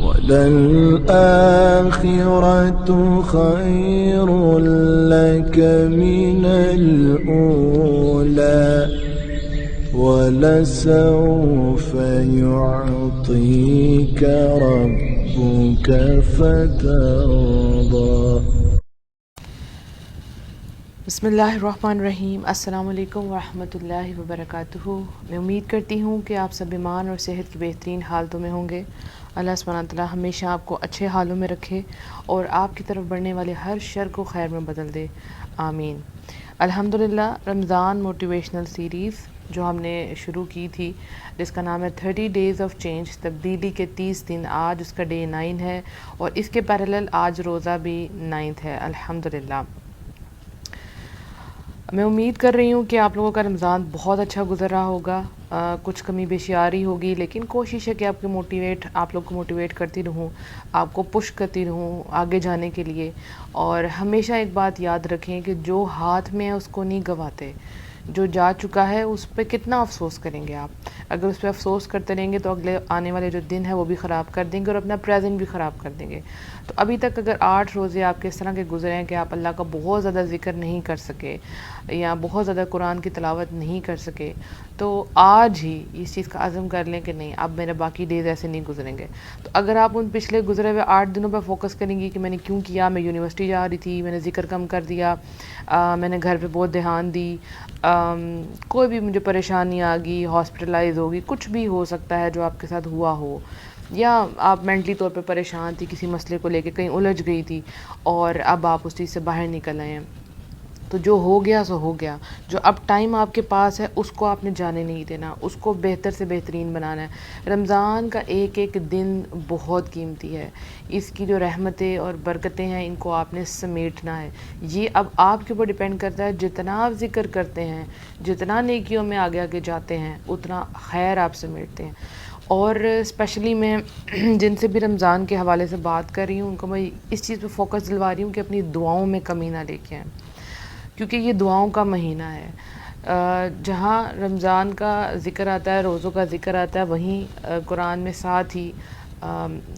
وَلَلْآخِرَةُ خَيْرٌ لَكَ مِنَ الْأُولَى وَلَسَوْفَ يُعْطِيكَ رَبُّكَ فَتَرْضَى۔ بسم اللہ الرحمن الرحیم۔ السلام علیکم ورحمۃ اللہ وبرکاتہ۔ میں امید کرتی ہوں کہ آپ سب ایمان اور صحت کی بہترین حالتوں میں ہوں گے۔ اللہ سبحانہ تعالیٰ ہمیشہ آپ کو اچھے حالوں میں رکھے اور آپ کی طرف بڑھنے والے ہر شر کو خیر میں بدل دے، آمین۔ الحمدللہ، رمضان موٹیویشنل سیریز جو ہم نے شروع کی تھی، جس کا نام ہے 30 Days of Change، تبدیلی کے 30 دن، آج اس کا ڈے 9 ہے اور اس کے پیرالل آج روزہ بھی 9 ہے، الحمدللہ۔ میں امید کر رہی ہوں کہ آپ لوگوں کا رمضان بہت اچھا گزر رہا ہوگا۔ کچھ کمی بیشی آ رہی ہوگی، لیکن کوشش ہے کہ آپ لوگ کو موٹیویٹ کرتی رہوں، آپ کو پش کرتی رہوں آگے جانے کے لیے۔ اور ہمیشہ ایک بات یاد رکھیں کہ جو ہاتھ میں ہے اس کو نہیں گنواتے، جو جا چکا ہے اس پہ کتنا افسوس کریں گے آپ؟ اگر اس پہ افسوس کرتے رہیں گے تو اگلے آنے والے جو دن ہے وہ بھی خراب کر دیں گے اور اپنا پریزنٹ بھی خراب کر دیں گے۔ تو ابھی تک اگر 8 روزے آپ کے اس طرح کے گزرے ہیں کہ آپ اللہ کا بہت زیادہ ذکر نہیں کر سکے یا بہت زیادہ قرآن کی تلاوت نہیں کر سکے، تو آج ہی اس چیز کا عزم کر لیں کہ نہیں، اب میرے باقی ڈیز ایسے نہیں گزریں گے۔ تو اگر آپ ان پچھلے گزرے ہوئے 8 دنوں پہ فوکس کریں گی کہ میں نے کیوں کیا، میں یونیورسٹی جا رہی تھی، میں نے ذکر کم کر دیا، میں نے گھر پہ بہت دھیان دی، کوئی بھی مجھے پریشانی آ گئی، ہاسپٹلائز ہوگی، کچھ بھی ہو سکتا ہے جو آپ کے ساتھ ہوا ہو، یا آپ مینٹلی طور پہ پریشان تھی کسی مسئلے کو لے کے، کہیں الجھ گئی تھی اور اب آپ اس چیز سے باہر نکل آئے ہیں، تو جو ہو گیا سو ہو گیا۔ جو اب ٹائم آپ کے پاس ہے اس کو آپ نے جانے نہیں دینا، اس کو بہتر سے بہترین بنانا ہے۔ رمضان کا ایک ایک دن بہت قیمتی ہے، اس کی جو رحمتیں اور برکتیں ہیں ان کو آپ نے سمیٹنا ہے۔ یہ اب آپ کے اوپر ڈیپینڈ کرتا ہے، جتنا آپ ذکر کرتے ہیں، جتنا نیکیوں میں آگے آگے جاتے ہیں، اتنا خیر آپ سمیٹتے ہیں۔ اور اسپیشلی میں جن سے بھی رمضان کے حوالے سے بات کر رہی ہوں، ان کو میں اس چیز پہ فوکس دلوا رہی ہوں کہ اپنی دعاؤں میں کمی نہ لے کے آئیں، کیونکہ یہ دعاؤں کا مہینہ ہے۔ جہاں رمضان کا ذکر آتا ہے، روزوں کا ذکر آتا ہے، وہیں قرآن میں ساتھ ہی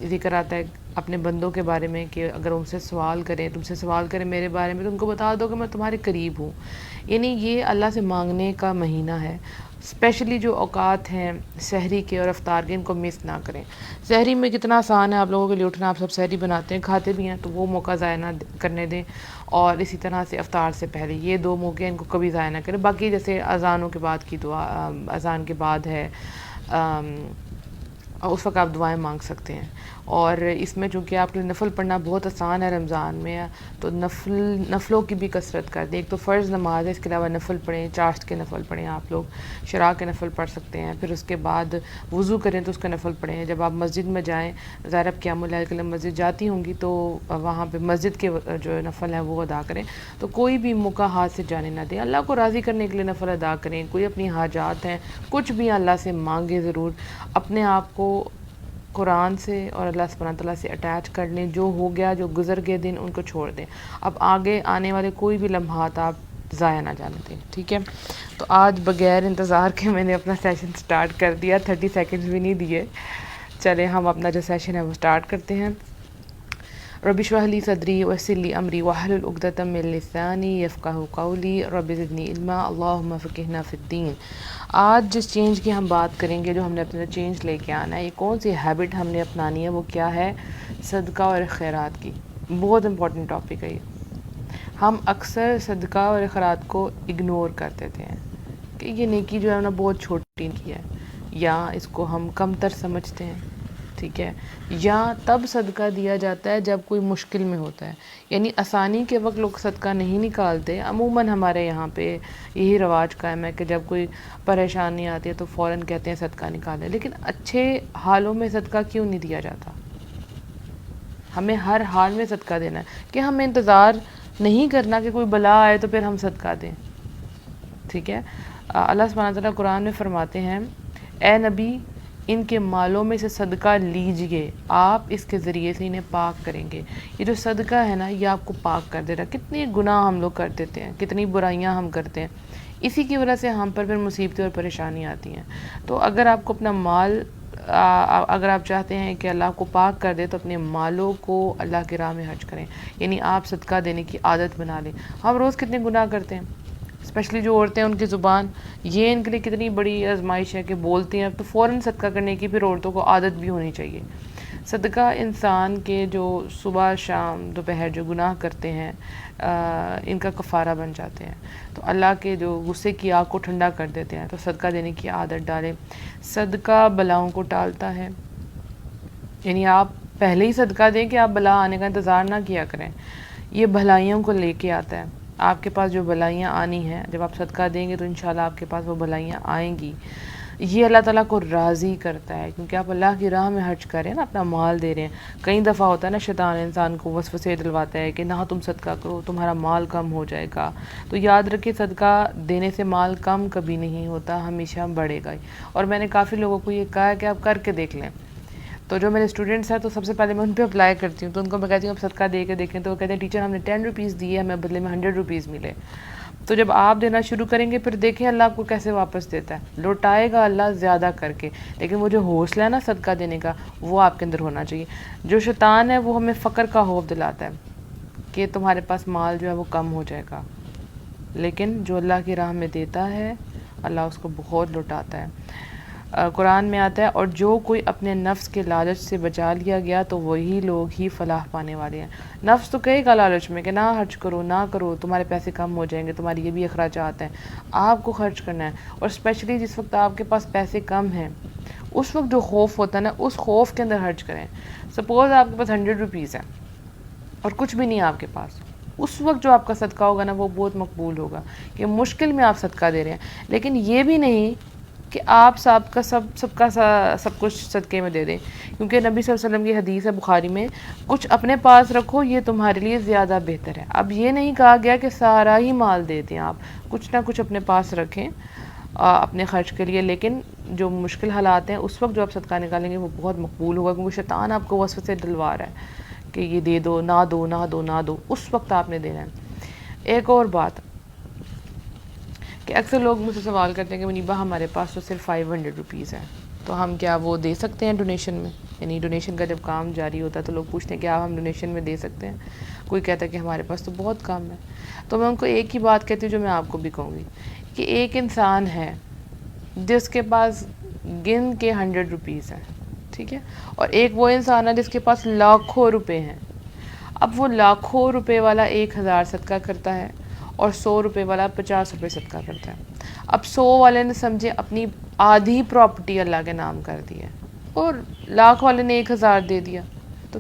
ذکر آتا ہے اپنے بندوں کے بارے میں کہ اگر ان سے سوال کریں، تم سے سوال کریں میرے بارے میں، تو ان کو بتا دو کہ میں تمہارے قریب ہوں۔ یعنی یہ اللہ سے مانگنے کا مہینہ ہے۔ اسپیشلی جو اوقات ہیں سحری کے اور افطار کے، ان کو مس نہ کریں۔ سحری میں کتنا آسان ہے آپ لوگوں کے لیے اٹھنا، آپ سب سحری بناتے ہیں، کھاتے بھی ہیں، تو وہ موقع ضائع نہ کرنے دیں۔ اور اسی طرح سے افطار سے پہلے یہ 2 موقع ان کو کبھی ضائع نہ کریں۔ باقی جیسے اذانوں کے بعد کی دعا، اذان کے بعد ہے، اس وقت آپ دعائیں مانگ سکتے ہیں۔ اور اس میں چونکہ آپ کے لیے نفل پڑھنا بہت آسان ہے رمضان میں، تو نفلوں کی بھی کثرت کر دیں۔ ایک تو فرض نماز ہے، اس کے علاوہ نفل پڑھیں، چاشت کے نفل پڑھیں، آپ لوگ شرع کے نفل پڑھ سکتے ہیں۔ پھر اس کے بعد وضو کریں تو اس کا نفل پڑھیں۔ جب آپ مسجد میں جائیں، ظاہر اب قیام اللیل کے لیے مسجد جاتی ہوں گی، تو وہاں پہ مسجد کے جو نفل ہیں وہ ادا کریں۔ تو کوئی بھی موقع ہاتھ سے جانے نہ دیں، اللہ کو راضی کرنے کے لیے نفل ادا کریں۔ کوئی اپنی حاجات ہیں، کچھ بھی اللہ سے مانگے ضرور، اپنے آپ کو قرآن سے اور اللہ سبحانہ تعالیٰ سے اٹیچ کر لیں۔ جو ہو گیا، جو گزر گئے دن، ان کو چھوڑ دیں۔ اب آگے آنے والے کوئی بھی لمحات آپ ضائع نہ جانے دیں، ٹھیک ہے؟ تو آج بغیر انتظار کے میں نے اپنا سیشن سٹارٹ کر دیا، 30 سیکنڈز بھی نہیں دیے۔ چلیں ہم اپنا جو سیشن ہے وہ سٹارٹ کرتے ہیں۔ رب اشرح لی صدری ویسر لی امری واحلل عقدۃ من لسانی یفقہوا قولی رب زدنی علما اللہم فقہنا فی الدین۔ آج جس چینج کی ہم بات کریں گے، جو ہم نے اپنا چینج لے کے آنا ہے، یہ کون سی ہیبٹ ہم نے اپنانی ہے، وہ کیا ہے؟ صدقہ اور خیرات کی۔ بہت امپورٹنٹ ٹاپک ہے یہ۔ ہم اکثر صدقہ اور خیرات کو اگنور کر دیتے ہیں کہ یہ نیکی جو ہے نا بہت چھوٹی نیکی ہے، یا اس کو ہم کم تر سمجھتے ہیں، ٹھیک ہے؟ یا تب صدقہ دیا جاتا ہے جب کوئی مشکل میں ہوتا ہے، یعنی آسانی کے وقت لوگ صدقہ نہیں نکالتے۔ عموماً ہمارے یہاں پہ یہی رواج قائم ہے کہ جب کوئی پریشانی آتی ہے تو فوراً کہتے ہیں صدقہ نکالیں، لیکن اچھے حالوں میں صدقہ کیوں نہیں دیا جاتا؟ ہمیں ہر حال میں صدقہ دینا ہے، کہ ہمیں انتظار نہیں کرنا کہ کوئی بلا آئے تو پھر ہم صدقہ دیں، ٹھیک ہے؟ اللہ سبحانہ تعالیٰ قرآن میں فرماتے ہیں، اے نبی ان کے مالوں میں سے صدقہ لیجئے، آپ اس کے ذریعے سے انہیں پاک کریں گے۔ یہ جو صدقہ ہے نا، یہ آپ کو پاک کر دے رہا ہے۔ کتنے گناہ ہم لوگ کر دیتے ہیں، کتنی برائیاں ہم کرتے ہیں، اسی کی وجہ سے ہم پر پھر مصیبتیں اور پریشانی آتی ہیں۔ تو اگر آپ کو اپنا مال اگر آپ چاہتے ہیں کہ اللہ کو پاک کر دے تو اپنے مالوں کو اللہ کی راہ میں خرچ کریں، یعنی آپ صدقہ دینے کی عادت بنا لیں۔ ہم روز کتنے گناہ کرتے ہیں، اسپیشلی جو عورتیں ہیں ان کی زبان، یہ ان کے لیے کتنی بڑی آزمائش ہے کہ بولتی ہیں تو فوراً صدقہ کرنے کی پھر عورتوں کو عادت بھی ہونی چاہیے۔ صدقہ انسان کے جو صبح شام دوپہر جو گناہ کرتے ہیں ان کا کفارہ بن جاتے ہیں، تو اللہ کے جو غصے کی آگ کو ٹھنڈا کر دیتے ہیں۔ تو صدقہ دینے کی عادت ڈالیں۔ صدقہ بلاؤں کو ٹالتا ہے، یعنی آپ پہلے ہی صدقہ دیں کہ آپ بلا آنے کا انتظار نہ کیا کریں، یہ بھلائیوں کو لے کے آتا ہے۔ آپ کے پاس جو بھلائیاں آنی ہیں، جب آپ صدقہ دیں گے تو انشاءاللہ آپ کے پاس وہ بھلائیاں آئیں گی۔ یہ اللہ تعالیٰ کو راضی کرتا ہے، کیونکہ آپ اللہ کی راہ میں خرچ کر رہے ہیں نا، اپنا مال دے رہے ہیں۔ کئی دفعہ ہوتا ہے نا شیطان انسان کو وسوسے دلواتا ہے کہ نہ تم صدقہ کرو، تمہارا مال کم ہو جائے گا۔ تو یاد رکھیں صدقہ دینے سے مال کم کبھی نہیں ہوتا، ہمیشہ بڑھے گا ہی۔ اور میں نے کافی لوگوں کو یہ کہا ہے کہ آپ کر کے دیکھ لیں، تو جو میرے اسٹوڈنٹس ہیں تو سب سے پہلے میں ان پہ اپلائی کرتی ہوں، تو ان کو میں کہتی ہوں آپ صدقہ دے کے دیکھیں، تو وہ کہتے ہیں ٹیچر ہم نے 10 روپیز دیے، ہمیں بدلے میں 100 روپیز ملے۔ تو جب آپ دینا شروع کریں گے پھر دیکھیں اللہ آپ کو کیسے واپس دیتا ہے، لوٹائے گا اللہ زیادہ کر کے، لیکن وہ جو حوصلہ ہے نا صدقہ دینے کا وہ آپ کے اندر ہونا چاہیے۔ جو شیطان ہے وہ ہمیں فقر کا خوف دلاتا ہے کہ تمہارے پاس مال جو ہے وہ کم ہو جائے گا، لیکن جو اللہ کی راہ میں دیتا ہے اللہ اس کو بہت لوٹاتا ہے۔ قرآن میں آتا ہے اور جو کوئی اپنے نفس کے لالچ سے بچا لیا گیا تو وہی لوگ ہی فلاح پانے والے ہیں۔ نفس تو کہے گا لالچ میں کہ نہ خرچ کرو نہ کرو، تمہارے پیسے کم ہو جائیں گے، تمہارے یہ بھی اخراجات ہیں، آپ کو خرچ کرنا ہے۔ اور اسپیشلی جس وقت آپ کے پاس پیسے کم ہیں اس وقت جو خوف ہوتا ہے نا اس خوف کے اندر خرچ کریں۔ سپوز آپ کے پاس 100 روپیز ہے اور کچھ بھی نہیں ہے آپ کے پاس، اس وقت جو آپ کا صدقہ ہوگا نا وہ بہت مقبول ہوگا کہ مشکل میں آپ صدقہ دے رہے ہیں، لیکن یہ بھی نہیں کہ آپ سب کچھ صدقے میں دے دیں، کیونکہ نبی صلی اللہ علیہ وسلم کی حدیث ہے بخاری میں، کچھ اپنے پاس رکھو یہ تمہارے لیے زیادہ بہتر ہے۔ اب یہ نہیں کہا گیا کہ سارا ہی مال دے دیں، آپ کچھ نہ کچھ اپنے پاس رکھیں اپنے خرچ کے لیے، لیکن جو مشکل حالات ہیں اس وقت جو آپ صدقہ نکالیں گے وہ بہت مقبول ہوگا، کیونکہ شیطان آپ کو وسوسے دلوا رہا ہے کہ یہ دے دو نہ دو نہ دو نہ دو، اس وقت آپ نے دینا ہے۔ ایک اور بات کہ اکثر لوگ مجھ سے سوال کرتے ہیں کہ منیبہ ہمارے پاس تو صرف 500 روپیز ہے، تو ہم کیا وہ دے سکتے ہیں ڈونیشن میں؟ یعنی ڈونیشن کا جب کام جاری ہوتا ہے تو لوگ پوچھتے ہیں کہ آپ ہم ڈونیشن میں دے سکتے ہیں؟ کوئی کہتا ہے کہ ہمارے پاس تو بہت کم ہے، تو میں ان کو ایک ہی بات کہتی ہوں جو میں آپ کو بھی کہوں گی کہ ایک انسان ہے جس کے پاس گن کے 100 روپیز ہیں، ٹھیک ہے، اور ایک وہ انسان ہے جس کے پاس لاکھوں روپے ہیں۔ اب وہ لاکھوں روپے والا 1000 صدقہ کرتا ہے اور 100 روپے والا 50 روپے صدقہ کرتا ہے۔ اب 100 والے نے سمجھے اپنی آدھی پراپرٹی اللہ کے نام کر دی ہے اور لاکھ والے نے 1000 دے دیا، تو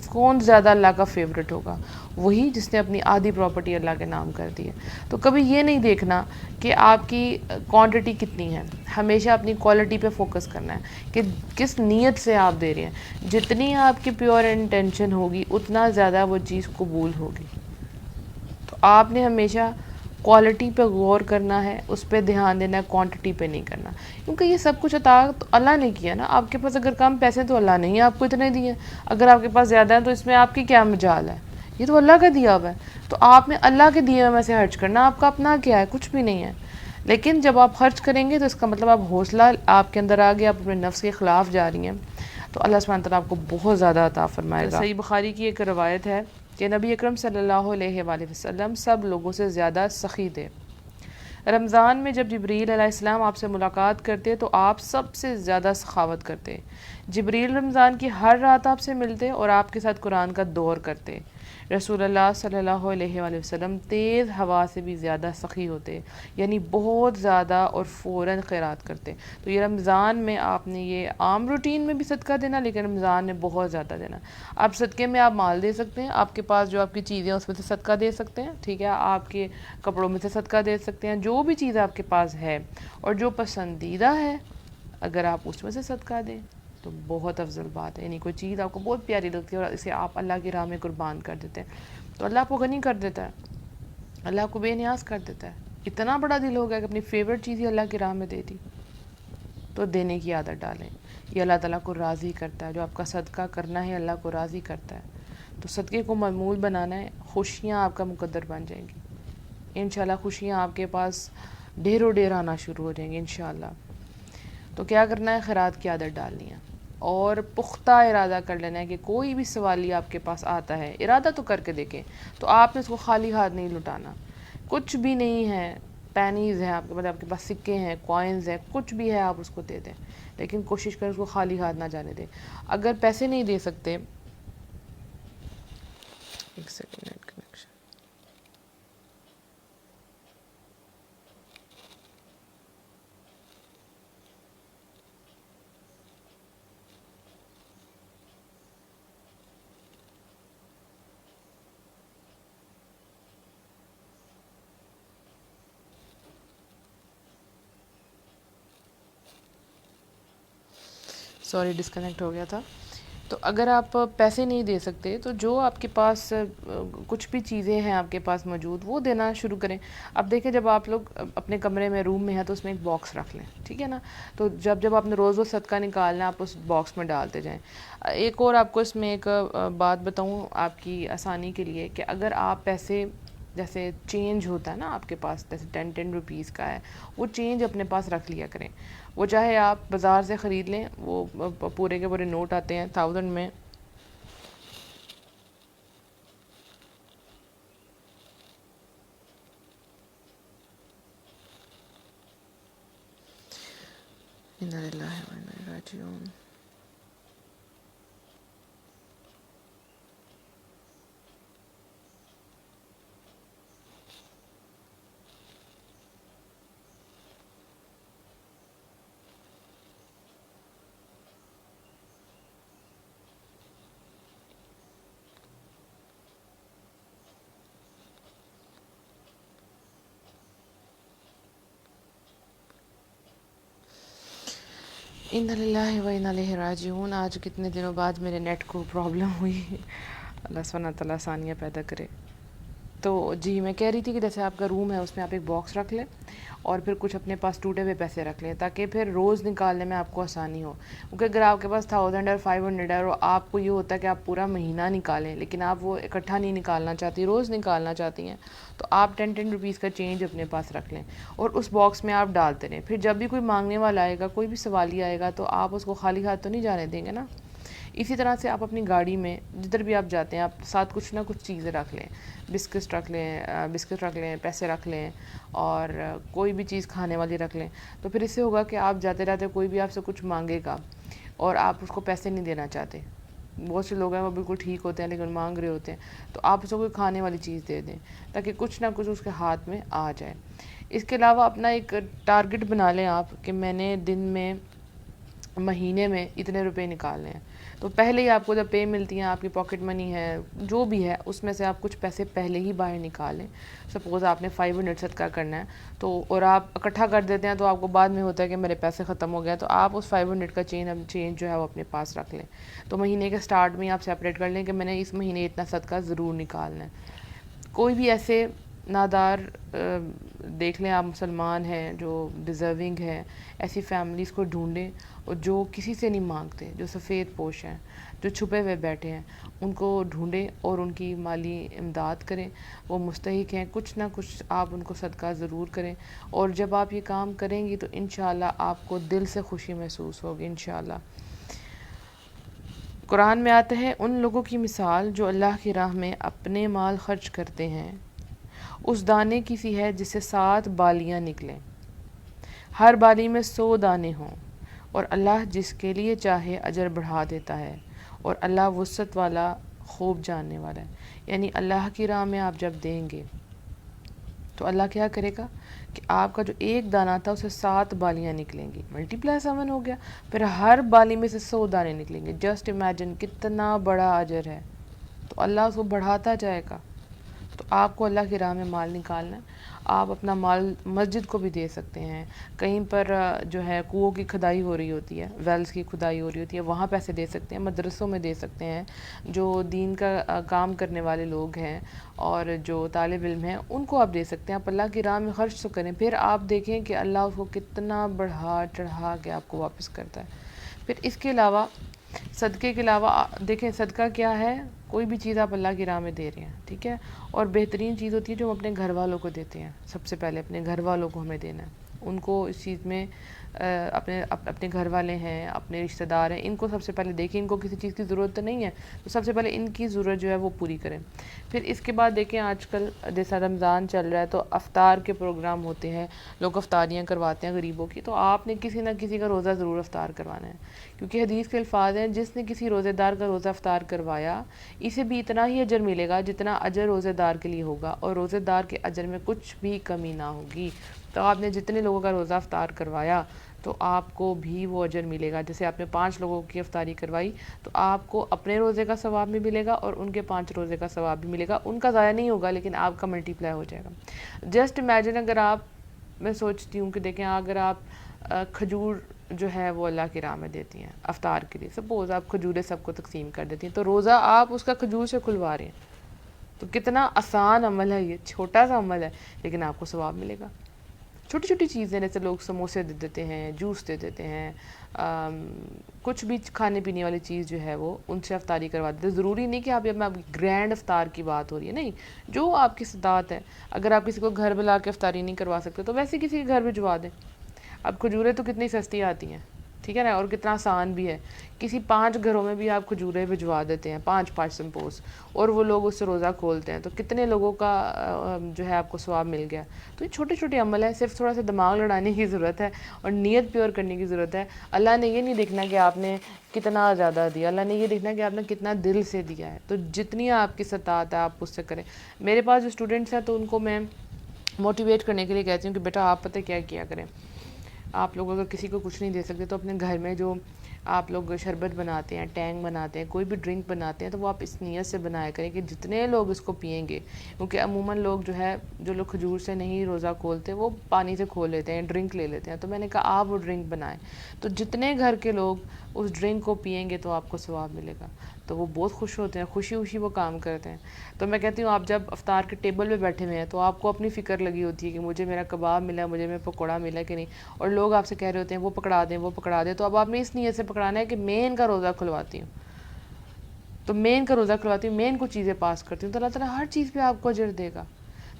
کون زیادہ اللہ کا فیورٹ ہوگا؟ وہی جس نے اپنی آدھی پراپرٹی اللہ کے نام کر دی ہے۔ تو کبھی یہ نہیں دیکھنا کہ آپ کی کوانٹٹی کتنی ہے، ہمیشہ اپنی کوالٹی پہ فوکس کرنا ہے کہ کس نیت سے آپ دے رہے ہیں۔ جتنی آپ کی پیور انٹینشن ہوگی اتنا زیادہ وہ چیز قبول ہوگی۔ تو آپ نے ہمیشہ کوالٹی پہ غور کرنا ہے، اس پہ دھیان دینا ہے، کوانٹٹی پہ نہیں کرنا، کیونکہ یہ سب کچھ عطا تو اللہ نے کیا نا۔ آپ کے پاس اگر کم پیسے تو اللہ نے ہی آپ کو اتنے دیے، اگر آپ کے پاس زیادہ ہیں تو اس میں آپ کی کیا مجال ہے؟ یہ تو اللہ کا دیا ہوا ہے، تو آپ نے اللہ کے دیے میں سے خرچ کرنا، آپ کا اپنا کیا ہے؟ کچھ بھی نہیں ہے۔ لیکن جب آپ خرچ کریں گے تو اس کا مطلب آپ حوصلہ آپ کے اندر آ گیا، آپ اپنے نفس کے خلاف جا رہی ہیں، تو اللہ سبحانہ تعالیٰ آپ کو بہت زیادہ عطا فرمائے گا۔ صحیح بخاری کی ایک روایت ہے کہ نبی اکرم صلی اللہ علیہ وآلہ وسلم سب لوگوں سے زیادہ سخی تھے۔ رمضان میں جب جبریل علیہ السلام آپ سے ملاقات کرتے تو آپ سب سے زیادہ سخاوت کرتے۔ جبریل رمضان کی ہر رات آپ سے ملتے اور آپ کے ساتھ قرآن کا دور کرتے۔ رسول اللہ صلی اللہ علیہ وآلہ وسلم تیز ہوا سے بھی زیادہ سخی ہوتے، یعنی بہت زیادہ اور فوراً خیرات کرتے۔ تو یہ رمضان میں آپ نے یہ عام روٹین میں بھی صدقہ دینا، لیکن رمضان میں بہت زیادہ دینا۔ آپ صدقے میں آپ مال دے سکتے ہیں، آپ کے پاس جو آپ کی چیزیں اس میں سے صدقہ دے سکتے ہیں، ٹھیک ہے، آپ کے کپڑوں میں سے صدقہ دے سکتے ہیں، جو بھی چیز آپ کے پاس ہے اور جو پسندیدہ ہے اگر آپ اس میں سے صدقہ دیں تو بہت افضل بات ہے۔ یعنی کوئی چیز آپ کو بہت پیاری لگتی ہے اور اسے آپ اللہ کی راہ میں قربان کر دیتے ہیں تو اللہ آپ کو غنی کر دیتا ہے، اللہ آپ کو بے نیاز کر دیتا ہے۔ اتنا بڑا دل ہو گیا کہ اپنی فیورٹ چیز ہی اللہ کی راہ میں دے دی، تو دینے کی عادت ڈالیں، یہ اللہ تعالیٰ کو راضی کرتا ہے۔ جو آپ کا صدقہ کرنا ہے اللہ کو راضی کرتا ہے، تو صدقے کو معمول بنانا ہے، خوشیاں آپ کا مقدر بن جائیں گی انشاءاللہ، خوشیاں آپ کے پاس ڈھیروں ڈھیر آنا شروع ہو جائیں گی انشاءاللہ۔ تو کیا کرنا ہے، خیرات کی عادت ڈالنی ہے اور پختہ ارادہ کر لینا ہے کہ کوئی بھی سوالی آپ کے پاس آتا ہے، ارادہ تو کر کے دیکھیں، تو آپ نے اس کو خالی ہاتھ نہیں لٹانا. کچھ بھی نہیں ہے، پینیز ہیں آپ کے مطلب آپ کے پاس سکے ہیں، کوائنز ہیں، کچھ بھی ہے آپ اس کو دے دیں، لیکن کوشش کریں اس کو خالی ہاتھ نہ جانے دیں. اگر پیسے نہیں دے سکتے، ایک second net connection. Sorry disconnect ہو گیا تھا. تو اگر آپ پیسے نہیں دے سکتے تو جو آپ کے پاس کچھ بھی چیزیں ہیں آپ کے پاس موجود، وہ دینا شروع کریں. اب دیکھیں جب آپ لوگ اپنے کمرے میں روم میں ہیں تو اس میں ایک باکس رکھ لیں، ٹھیک ہے نا. تو جب آپ نے روز صدقہ نکالنا ہے آپ اس باکس میں ڈالتے جائیں. ایک اور آپ کو اس میں ایک بات بتاؤں آپ کی آسانی کے لیے، کہ اگر آپ پیسے جیسے چینج ہوتا ہے نا آپ کے پاس، جیسے 10 روپیز کا ہے، وہ چینج اپنے پاس رکھ لیا کریں. وہ چاہے آپ بازار سے خرید لیں، وہ پورے کے پورے نوٹ آتے ہیں 1000 میں. انا للہ و انا الیہ راجعون. انا للہ و انا الیہ راجعون. آج کتنے دنوں بعد میرے نیٹ کو پرابلم ہوئی، اللہ سبحانہ تعالیٰ آسانیاں پیدا کرے. تو جی میں کہہ رہی تھی کہ جیسے آپ کا روم ہے اس میں آپ ایک باکس رکھ لیں اور پھر کچھ اپنے پاس ٹوٹے ہوئے پیسے رکھ لیں، تاکہ پھر روز نکالنے میں آپ کو آسانی ہو. کیونکہ اگر آپ کے پاس 1000 اور 500 ہے اور آپ کو یہ ہوتا ہے کہ آپ پورا مہینہ نکالیں، لیکن آپ وہ اکٹھا نہیں نکالنا چاہتی، روز نکالنا چاہتی ہیں، تو آپ 10 روپیز کا چینج اپنے پاس رکھ لیں اور اس باکس میں آپ ڈالتے رہیں. پھر جب بھی کوئی مانگنے والا آئے گا، کوئی بھی سوالی آئے گا، تو آپ اس کو خالی ہاتھ تو نہیں جانے دیں گے نا. اسی طرح سے آپ اپنی گاڑی میں جدھر بھی آپ جاتے ہیں، آپ ساتھ کچھ نہ کچھ چیزیں رکھ لیں. بسکٹ رکھ لیں، پیسے رکھ لیں، اور کوئی بھی چیز کھانے والی رکھ لیں. تو پھر اس سے ہوگا کہ آپ جاتے رہتے کوئی بھی آپ سے کچھ مانگے گا اور آپ اس کو پیسے نہیں دینا چاہتے. بہت سے لوگ ہیں وہ بالکل ٹھیک ہوتے ہیں لیکن مانگ رہے ہوتے ہیں، تو آپ اسے کوئی کھانے والی چیز دے دیں تاکہ کچھ نہ کچھ اس کے ہاتھ میں آ جائے. اس کے علاوہ اپنا ایک ٹارگٹ بنا لیں آپ کہ میں نے دن میں، مہینے میں اتنے روپے نکالنے ہیں. تو پہلے ہی آپ کو جب پے ملتی ہیں، آپ کی پاکٹ منی ہے جو بھی ہے، اس میں سے آپ کچھ پیسے پہلے ہی باہر نکالیں. سپوز آپ نے 500 صدقہ کرنا ہے تو، اور آپ اکٹھا کر دیتے ہیں تو آپ کو بعد میں ہوتا ہے کہ میرے پیسے ختم ہو گئے، تو آپ اس 500 کا چینج جو ہے وہ اپنے پاس رکھ لیں. تو مہینے کے سٹارٹ میں آپ سیپریٹ کر لیں کہ میں نے اس مہینے اتنا صدقہ ضرور نکالنا ہے. کوئی بھی ایسے نادار دیکھ لیں آپ مسلمان ہیں جو ڈیزرونگ ہیں، ایسی فیملیز کو ڈھونڈیں اور جو کسی سے نہیں مانگتے، جو سفید پوش ہیں، جو چھپے ہوئے بیٹھے ہیں، ان کو ڈھونڈیں اور ان کی مالی امداد کریں. وہ مستحق ہیں، کچھ نہ کچھ آپ ان کو صدقہ ضرور کریں. اور جب آپ یہ کام کریں گی تو انشاءاللہ آپ کو دل سے خوشی محسوس ہوگی انشاءاللہ. قرآن میں آتا ہے، ان لوگوں کی مثال جو اللہ کی راہ میں اپنے مال خرچ کرتے ہیں، اس دانے کی سی ہے جس سے 7 بالیاں نکلیں، ہر بالی میں 100 دانے ہوں، اور اللہ جس کے لیے چاہے اجر بڑھا دیتا ہے، اور اللہ وسعت والا خوب جاننے والا ہے. یعنی اللہ کی راہ میں آپ جب دیں گے تو اللہ کیا کرے گا کہ آپ کا جو ایک دانہ تھا اسے 7 بالیاں نکلیں گی، ملٹیپلائی 7 ہو گیا، پھر ہر بالی میں سے 100 دانے نکلیں گے. جسٹ امیجن کتنا بڑا اجر ہے. تو اللہ اس کو بڑھاتا جائے گا. تو آپ کو اللہ کی راہ میں مال نکالنا ہے. آپ اپنا مال مسجد کو بھی دے سکتے ہیں. کہیں پر جو ہے کنووں کی کھدائی ہو رہی ہوتی ہے، ویلز کی کھدائی ہو رہی ہوتی ہے، وہاں پیسے دے سکتے ہیں. مدرسوں میں دے سکتے ہیں. جو دین کا کام کرنے والے لوگ ہیں اور جو طالب علم ہیں ان کو آپ دے سکتے ہیں. آپ اللہ کی راہ میں خرچ تو کریں، پھر آپ دیکھیں کہ اللہ اس کو کتنا بڑھا چڑھا کے آپ کو واپس کرتا ہے. پھر اس کے علاوہ صدقے کے علاوہ دیکھیں صدقہ کیا ہے، کوئی بھی چیز آپ اللہ کی راہ میں دے رہے ہیں، ٹھیک ہے. اور بہترین چیز ہوتی ہے جو ہم اپنے گھر والوں کو دیتے ہیں. سب سے پہلے اپنے گھر والوں کو ہمیں دینا ہے، ان کو اس چیز میں اپنے گھر والے ہیں، اپنے رشتہ دار ہیں، ان کو سب سے پہلے دیکھیں، ان کو کسی چیز کی ضرورت تو نہیں ہے، تو سب سے پہلے ان کی ضرورت جو ہے وہ پوری کریں۔ پھر اس کے بعد دیکھیں آج کل جیسا رمضان چل رہا ہے تو افطار کے پروگرام ہوتے ہیں، لوگ افطاریاں کرواتے ہیں غریبوں کی، تو آپ نے کسی نہ کسی کا روزہ ضرور افطار کروانا ہے، کیونکہ حدیث کے الفاظ ہیں جس نے کسی روزے دار کا روزہ افطار کروایا اسے بھی اتنا ہی اجر ملے گا جتنا اجر روزے دار کے لیے ہوگا، اور روزے دار کے اجر میں کچھ بھی کمی نہ ہوگی۔ تو آپ نے جتنے لوگوں کا روزہ افطار کروایا تو آپ کو بھی وہ اجر ملے گا۔ جیسے آپ نے 5 لوگوں کی افطاری کروائی تو آپ کو اپنے روزے کا ثواب بھی ملے گا اور ان کے 5 روزے کا ثواب بھی ملے گا، ان کا ضائع نہیں ہوگا لیکن آپ کا ملٹی پلائی ہو جائے گا۔ جسٹ امیجن اگر آپ، میں سوچتی ہوں کہ دیکھیں اگر آپ کھجور جو ہے وہ اللہ کی راہ میں دیتی ہیں افطار کے لیے، سپوز آپ کھجوریں سب کو تقسیم کر دیتی ہیں، تو روزہ آپ اس کا کھجور سے کھلوا رہے ہیں، تو کتنا آسان عمل ہے، یہ چھوٹا سا عمل ہے لیکن آپ کو ثواب ملے گا۔ چھوٹی چھوٹی چیزیں جیسے لوگ سموسے دے دیتے ہیں، جوس دے دیتے ہیں، کچھ بھی کھانے پینے والی چیز جو ہے وہ ان سے افطاری کروا دیتے ہیں۔ ضروری نہیں کہ آپ گرینڈ افطار کی بات ہو رہی ہے، نہیں، جو آپ کی استطاعت ہے۔ اگر آپ کسی کو گھر بلا کے افطاری نہیں کروا سکتے تو ویسے کسی کے گھر بھجوا دیں۔ اب کھجوریں تو کتنی سستی آتی ہیں، ٹھیک ہے نا، اور کتنا آسان بھی ہے، کسی 5 گھروں میں بھی آپ کھجوریں بھجوا دیتے ہیں، 5 سمپوز، اور وہ لوگ اس سے روزہ کھولتے ہیں تو کتنے لوگوں کا جو ہے آپ کو ثواب مل گیا۔ تو یہ چھوٹے چھوٹے عمل ہیں، صرف تھوڑا سا دماغ لڑانے کی ضرورت ہے اور نیت پیور کرنے کی ضرورت ہے۔ اللہ نے یہ نہیں دیکھنا کہ آپ نے کتنا زیادہ دیا، اللہ نے یہ دیکھنا کہ آپ نے کتنا دل سے دیا ہے، تو جتنی آپ کی استطاعت ہے آپ اس سے کریں۔ میرے پاس جو اسٹوڈنٹس ہیں تو ان کو میں موٹیویٹ کرنے کے لیے کہتی ہوں کہ بیٹا آپ پتہ کیا کریں، آپ لوگ اگر کسی کو کچھ نہیں دے سکتے تو اپنے گھر میں جو آپ لوگ شربت بناتے ہیں، ٹینگ بناتے ہیں، کوئی بھی ڈرنک بناتے ہیں تو وہ آپ اس نیت سے بنایا کریں کہ جتنے لوگ اس کو پئیں گے، کیونکہ عموماً لوگ جو لوگ کھجور سے نہیں روزہ کھولتے وہ پانی سے کھول لیتے ہیں، ڈرنک لے لیتے ہیں، تو میں نے کہا آپ وہ ڈرنک بنائیں، تو جتنے گھر کے لوگ اس ڈرنک کو پئیں گے تو آپ کو ثواب ملے گا، تو وہ بہت خوش ہوتے ہیں، خوشی وہ کام کرتے ہیں۔ تو میں کہتی ہوں آپ جب افطار کے ٹیبل پہ بیٹھے ہوئے ہیں تو آپ کو اپنی فکر لگی ہوتی ہے کہ مجھے میرا کباب ملا، مجھے میرا پکوڑا ملا کہ نہیں، اور لوگ آپ سے کہہ رہے ہوتے ہیں وہ پکڑا دیں، تو اب آپ نے اس نیت سے پکڑانا ہے کہ میں ان کا روزہ کھلواتی ہوں، تو میں ان کا روزہ کھلواتی ہوں، میں ان کو چیزیں پاس کرتی ہوں، تو اللہ تعالیٰ ہر چیز پہ آپ کو اجر دے گا۔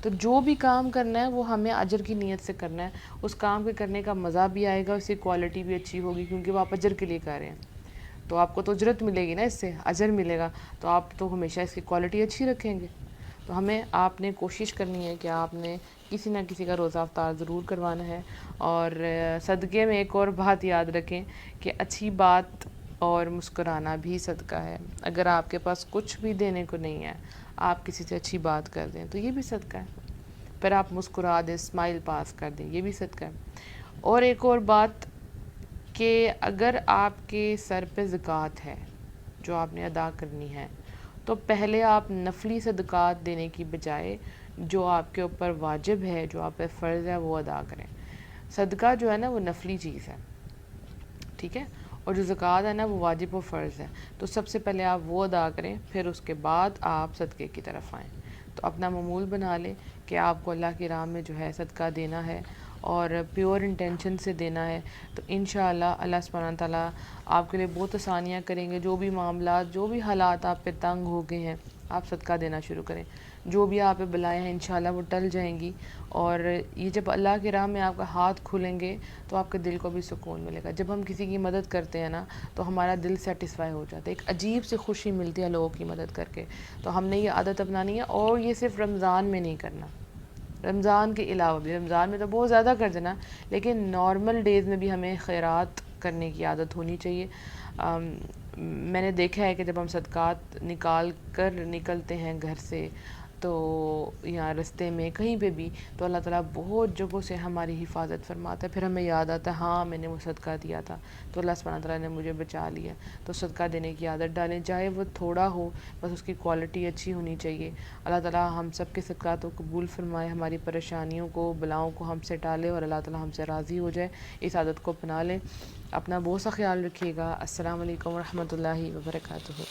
تو جو بھی کام کرنا ہے وہ ہمیں اجر کی نیت سے کرنا ہے، اس کام کے کرنے کا مزہ بھی آئے گا، اس کی کوالٹی بھی اچھی ہوگی، کیونکہ وہ آپ اجر کے لیے کر رہے ہیں، تو آپ کو تو اجرت ملے گی نا، اس سے اجر ملے گا، تو آپ تو ہمیشہ اس کی کوالٹی اچھی رکھیں گے۔ تو ہمیں آپ نے کوشش کرنی ہے کہ آپ نے کسی نہ کسی کا روزہ افطار ضرور کروانا ہے، اور صدقے میں ایک اور بات یاد رکھیں کہ اچھی بات اور مسکرانا بھی صدقہ ہے۔ اگر آپ کے پاس کچھ بھی دینے کو نہیں ہے، آپ کسی سے اچھی بات کر دیں تو یہ بھی صدقہ ہے، پھر آپ مسکرا دیں، اسمائل پاس کر دیں، یہ بھی صدقہ ہے۔ اور ایک اور بات کہ اگر آپ کے سر پہ زکوٰۃ ہے جو آپ نے ادا کرنی ہے تو پہلے آپ نفلی صدقات دینے کی بجائے جو آپ کے اوپر واجب ہے، جو آپ پہ فرض ہے وہ ادا کریں۔ صدقہ جو ہے نا وہ نفلی چیز ہے، ٹھیک ہے، اور جو زکوٰۃ ہے نا وہ واجب و فرض ہے، تو سب سے پہلے آپ وہ ادا کریں، پھر اس کے بعد آپ صدقے کی طرف آئیں۔ تو اپنا معمول بنا لیں کہ آپ کو اللہ کی راہ میں جو ہے صدقہ دینا ہے اور پیور انٹینشن سے دینا ہے، تو انشاءاللہ اللہ سبحانہ تعالیٰ آپ کے لیے بہت آسانیاں کریں گے۔ جو بھی معاملات، جو بھی حالات آپ پہ تنگ ہو گئے ہیں، آپ صدقہ دینا شروع کریں، جو بھی آپ پہ بلائیں ہیں انشاءاللہ وہ ٹل جائیں گی، اور یہ جب اللہ کی راہ میں آپ کا ہاتھ کھلیں گے تو آپ کے دل کو بھی سکون ملے گا۔ جب ہم کسی کی مدد کرتے ہیں نا تو ہمارا دل سیٹسفائی ہو جاتا ہے، ایک عجیب سی خوشی ملتی ہے لوگوں کی مدد کر کے۔ تو ہم نے یہ عادت اپنانی ہے، اور یہ صرف رمضان میں نہیں کرنا، رمضان کے علاوہ بھی، رمضان میں تو بہت زیادہ کر دینا، لیکن نارمل ڈیز میں بھی ہمیں خیرات کرنے کی عادت ہونی چاہیے۔ میں نے دیکھا ہے کہ جب ہم صدقات نکال کر نکلتے ہیں گھر سے تو یا رستے میں کہیں پہ بھی، تو اللہ تعالیٰ بہت جگہوں سے ہماری حفاظت فرماتا ہے، پھر ہمیں یاد آتا ہے ہاں میں نے وہ صدقہ دیا تھا تو اللہ سبحانہ تعالیٰ نے مجھے بچا لیا۔ تو صدقہ دینے کی عادت ڈالیں، چاہے وہ تھوڑا ہو، بس اس کی کوالٹی اچھی ہونی چاہیے۔ اللہ تعالیٰ ہم سب کے صدقات کو قبول فرمائے، ہماری پریشانیوں کو، بلاؤں کو ہم سے ٹالے، اور اللہ تعالیٰ ہم سے راضی ہو جائے۔ اس عادت کو اپنا لیں۔ اپنا بہت سا خیال رکھیے گا۔ السلام علیکم ورحمۃ اللہ وبرکاتہ۔